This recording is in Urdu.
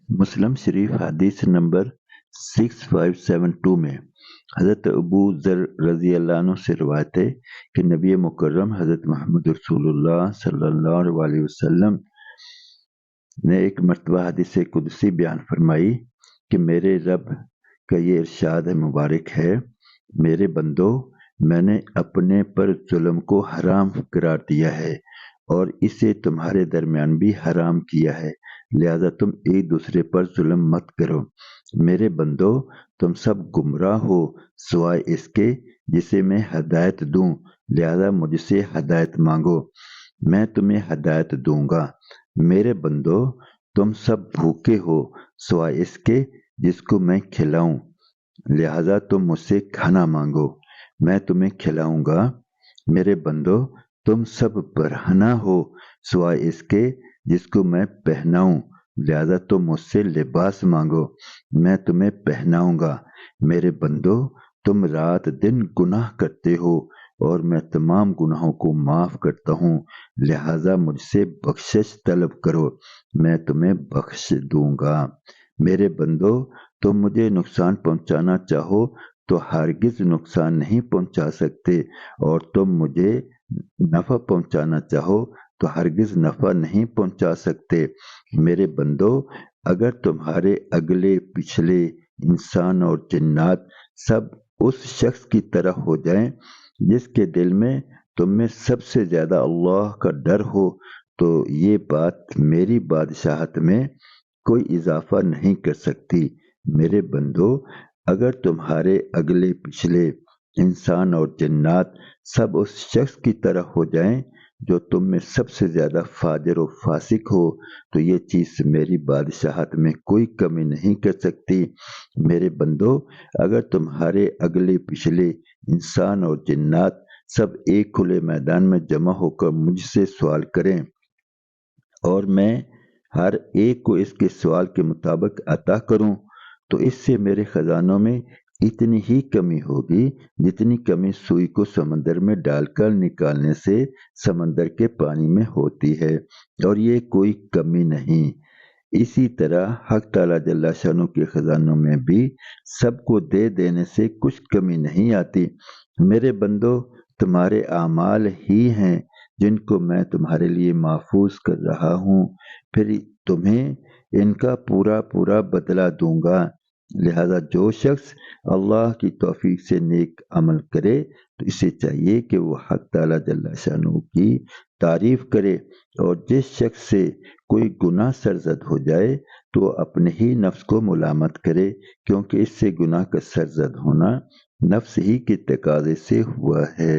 مسلم شریف حدیث نمبر 6572 میں حضرت ابو ذر رضی اللہ عنہ سے روایت ہے کہ نبی مکرم حضرت محمد رسول اللہ صلی اللہ علیہ وسلم نے ایک مرتبہ حدیث قدسی بیان فرمائی کہ میرے رب کا یہ ارشاد مبارک ہے، میرے بندو، میں نے اپنے پر ظلم کو حرام قرار دیا ہے اور اسے تمہارے درمیان بھی حرام کیا ہے، لہذا تم ایک دوسرے پر ظلم مت کرو۔ میرے بندو، تم سب گمراہ ہو سوائے اس کے جسے میں ہدایت دوں، لہذا مجھ سے ہدایت مانگو، میں تمہیں ہدایت دوں گا۔ میرے بندو، تم سب بھوکے ہو سوائے اس کے جس کو میں کھلاؤں، لہذا تم مجھ سے کھانا مانگو، میں تمہیں کھلاؤں گا۔ میرے بندو، تم سب برہنہ ہو سوائے اس کے جس کو میں پہناؤں، لہذا تم مجھ سے لباس مانگو، میں تمہیں پہناؤں گا۔ میرے بندو، تم رات دن گناہ کرتے ہو اور میں تمام گناہوں کو معاف کرتا ہوں، لہذا مجھ سے بخشش طلب کرو، میں تمہیں بخش دوں گا۔ میرے بندو، تم مجھے نقصان پہنچانا چاہو تو ہرگز نقصان نہیں پہنچا سکتے، اور تم مجھے نفع پہنچانا چاہو تو ہرگز نفع نہیں پہنچا سکتے۔ میرے بندو، اگر تمہارے اگلے پچھلے انسان اور جنات سب اس شخص کی طرح ہو جائیں جس کے دل میں تم میں سب سے زیادہ اللہ کا ڈر ہو، تو یہ بات میری بادشاہت میں کوئی اضافہ نہیں کر سکتی۔ میرے بندو، اگر تمہارے اگلے پچھلے انسان اور جنات سب اس شخص کی طرح ہو جائیں جو تم میں سب سے زیادہ فاجر و فاسق ہو، تو یہ چیز میری بادشاہت میں کوئی کمی نہیں کر سکتی۔ میرے بندو، اگر تمہارے اگلے پچھلے انسان اور جنات سب ایک کھلے میدان میں جمع ہو کر مجھ سے سوال کریں اور میں ہر ایک کو اس کے سوال کے مطابق عطا کروں، تو اس سے میرے خزانوں میں اتنی ہی کمی ہوگی جتنی کمی سوئی کو سمندر میں ڈال کر نکالنے سے سمندر کے پانی میں ہوتی ہے، اور یہ کوئی کمی نہیں۔ اسی طرح حق تعالیٰ جل شانہ کے خزانوں میں بھی سب کو دے دینے سے کچھ کمی نہیں آتی۔ میرے بندو، تمہارے اعمال ہی ہیں جن کو میں تمہارے لیے محفوظ کر رہا ہوں، پھر تمہیں ان کا پورا پورا بدلہ دوں گا، لہذا جو شخص اللہ کی توفیق سے نیک عمل کرے تو اسے چاہیے کہ وہ حق تعالیٰ جل شانہ کی تعریف کرے، اور جس شخص سے کوئی گناہ سرزد ہو جائے تو وہ اپنے ہی نفس کو ملامت کرے، کیونکہ اس سے گناہ کا سرزد ہونا نفس ہی کے تقاضے سے ہوا ہے۔